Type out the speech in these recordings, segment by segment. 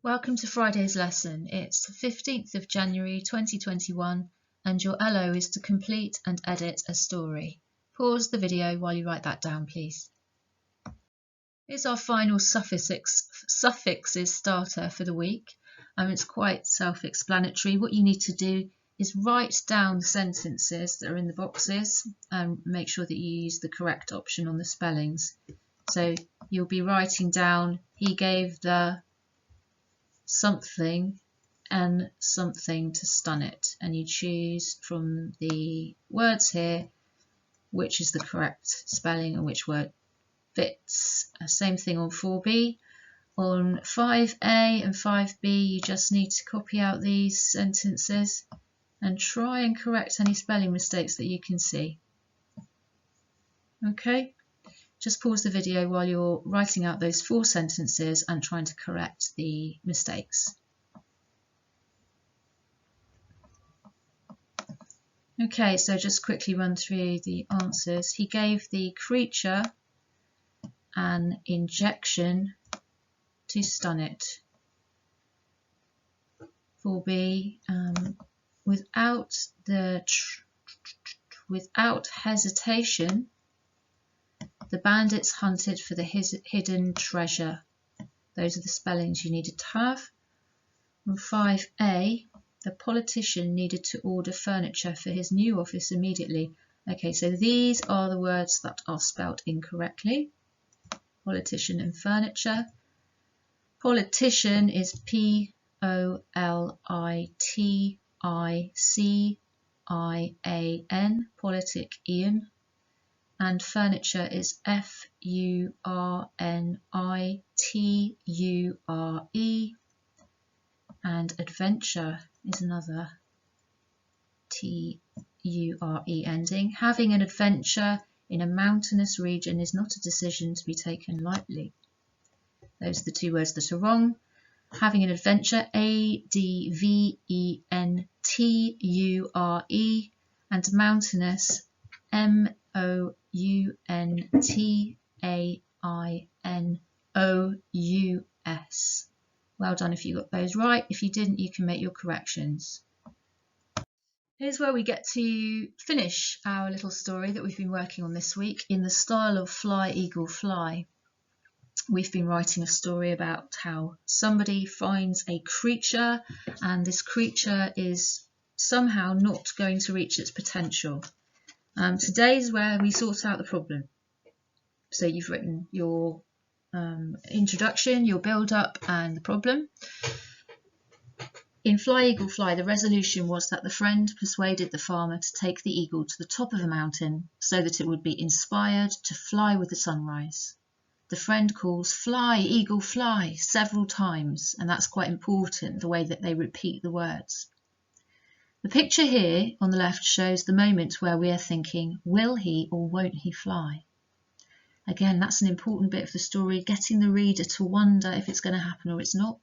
Welcome to Friday's lesson. It's the 15th of January 2021 and your LO is to complete and edit a story. Pause the video while you write that down, please. Here's our final suffixes starter for the week. It's quite self-explanatory. What you need to do is write down the sentences that are in the boxes and make sure that you use the correct option on the spellings. So you'll be writing down, he gave the something and something to stun it, and you choose from the words here which is the correct spelling and which word fits. Same thing on 4B. On 5A and 5B you just need to copy out these sentences and try and correct any spelling mistakes that you can see. Okay, just pause the video while you're writing out those 4 sentences and trying to correct the mistakes. Okay, so just quickly run through the answers. He gave the creature an injection to stun it. 4B, without hesitation, the bandits hunted for the hidden treasure. Those are the spellings you needed to have. On 5A, the politician needed to order furniture for his new office immediately. Okay, so these are the words that are spelled incorrectly. Politician and furniture. Politician is P-O-L-I-T-I-C-I-A-N, politic-ian. And furniture is F-U-R-N-I-T-U-R-E, and adventure is another T-U-R-E ending. Having an adventure in a mountainous region is not a decision to be taken lightly. Those are the 2 words that are wrong. Having an adventure, A-D-V-E-N-T-U-R-E, and mountainous, M-O-U-N-T-A-I-N-O-U-S. Well done if you got those right. If you didn't, you can make your corrections. Here's where we get to finish our little story that we've been working on this week in the style of Fly, Eagle, Fly. We've been writing a story about how somebody finds a creature and this creature is somehow not going to reach its potential. Today is where we sort out the problem. So you've written your introduction, your build-up and the problem. In Fly, Eagle, Fly, the resolution was that the friend persuaded the farmer to take the eagle to the top of a mountain so that it would be inspired to fly with the sunrise. The friend calls "Fly, eagle, fly" several times, and that's quite important, the way that they repeat the words. The picture here on the left shows the moment where we are thinking, will he or won't he fly? Again, that's an important bit of the story, getting the reader to wonder if it's going to happen or it's not.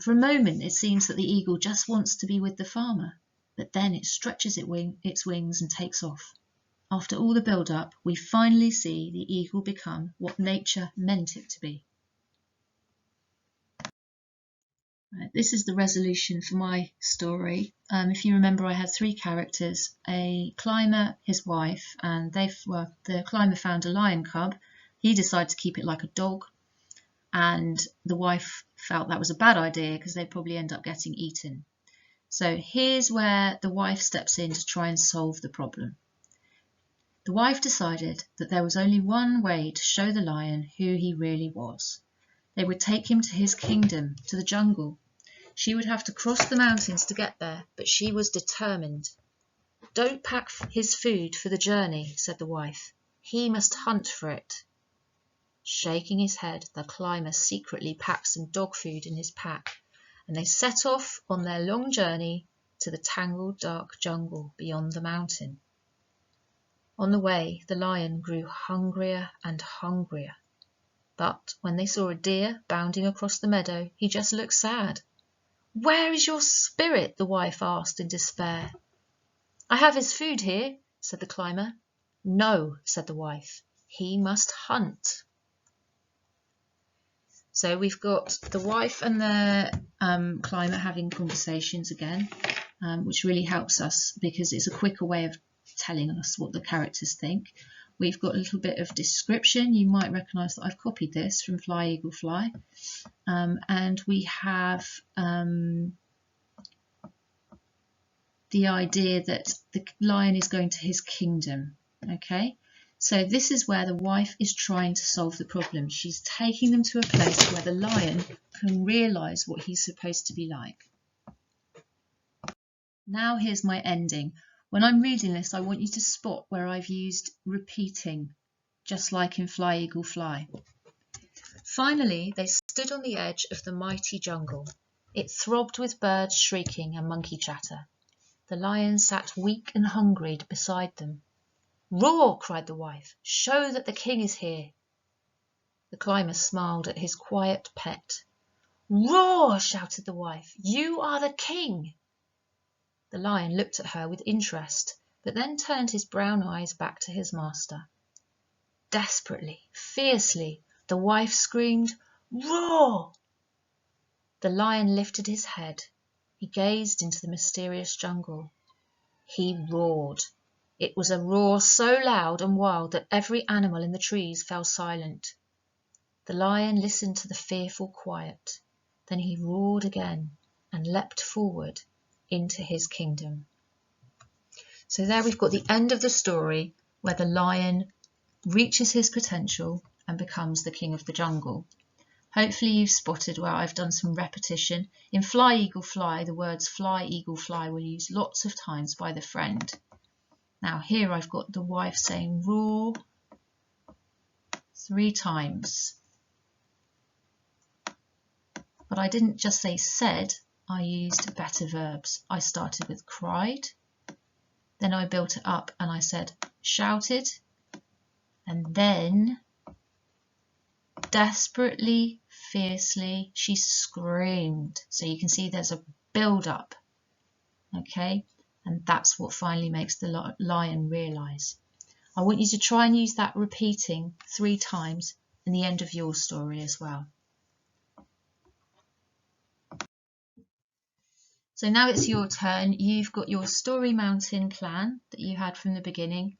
For a moment, it seems that the eagle just wants to be with the farmer, but then it stretches its wings and takes off. After all the build-up, we finally see the eagle become what nature meant it to be. This is the resolution for my story. If you remember, I had 3 characters, a climber, his wife, and the climber found a lion cub. He decided to keep it like a dog, and the wife felt that was a bad idea because they'd probably end up getting eaten. So here's where the wife steps in to try and solve the problem. The wife decided that there was only one way to show the lion who he really was. They would take him to his kingdom, to the jungle. She would have to cross the mountains to get there, but she was determined. "Don't pack his food for the journey," said the wife. "He must hunt for it." Shaking his head, the climber secretly packed some dog food in his pack, and they set off on their long journey to the tangled, dark jungle beyond the mountain. On the way, the lion grew hungrier and hungrier. But when they saw a deer bounding across the meadow, he just looked sad. "Where is your spirit?" the wife asked in despair. "I have his food here," said the climber. "No," said the wife, "he must hunt." So we've got the wife and the climber having conversations again, which really helps us because it's a quicker way of telling us what the characters think. We've got a little bit of description. You might recognise that I've copied this from Fly Eagle Fly. And we have the idea that the lion is going to his kingdom. Okay, so this is where the wife is trying to solve the problem. She's taking them to a place where the lion can realise what he's supposed to be like. Now here's my ending. When I'm reading this, I want you to spot where I've used repeating, just like in Fly Eagle Fly. Finally, they stood on the edge of the mighty jungle. It throbbed with birds shrieking and monkey chatter. The lion sat weak and hungry beside them. "Roar!" cried the wife. "Show that the king is here." The climber smiled at his quiet pet. "Roar!" shouted the wife. "You are the king." The lion looked at her with interest, but then turned his brown eyes back to his master. Desperately, fiercely, the wife screamed, "Roar!" The lion lifted his head. He gazed into the mysterious jungle. He roared. It was a roar so loud and wild that every animal in the trees fell silent. The lion listened to the fearful quiet. Then he roared again and leapt forward into his kingdom. So there we've got the end of the story where the lion reaches his potential and becomes the king of the jungle. Hopefully you've spotted where I've done some repetition. In Fly Eagle Fly, the words fly, eagle, fly were used lots of times by the friend. Now here I've got the wife saying roar 3 times. But I didn't just say said, I used better verbs. I started with cried, then I built it up and I said shouted, and then desperately, fiercely, she screamed. So you can see there's a build-up, okay? And that's what finally makes the lion realise. I want you to try and use that repeating 3 times in the end of your story as well. So now it's your turn. You've got your Story Mountain plan that you had from the beginning,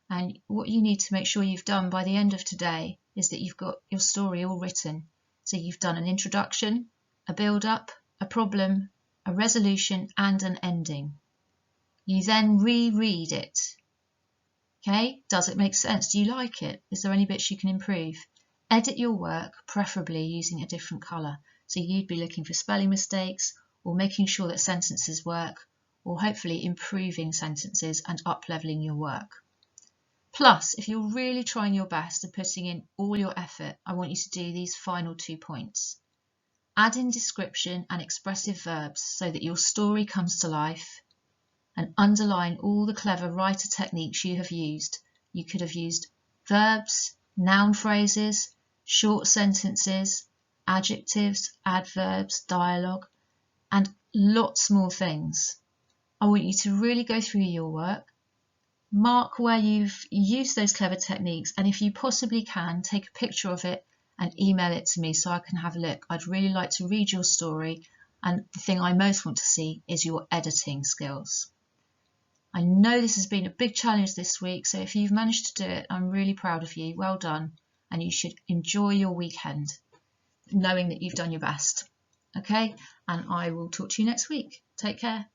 and what you need to make sure you've done by the end of today is that you've got your story all written. So you've done an introduction, a build-up, a problem, a resolution and an ending. You then reread it. Okay, does it make sense? Do you like it? Is there any bits you can improve? Edit your work, preferably using a different colour. So you'd be looking for spelling mistakes or making sure that sentences work, or hopefully improving sentences and up-levelling your work. Plus, if you're really trying your best and putting in all your effort, I want you to do these final 2 points. Add in description and expressive verbs so that your story comes to life, and underline all the clever writer techniques you have used. You could have used verbs, noun phrases, short sentences, adjectives, adverbs, dialogue, and lots more things. I want you to really go through your work, mark where you've used those clever techniques, and if you possibly can, take a picture of it and email it to me so I can have a look. I'd really like to read your story, and the thing I most want to see is your editing skills. I know this has been a big challenge this week, so if you've managed to do it, I'm really proud of you. Well done, and you should enjoy your weekend knowing that you've done your best. Okay, and I will talk to you next week. Take care.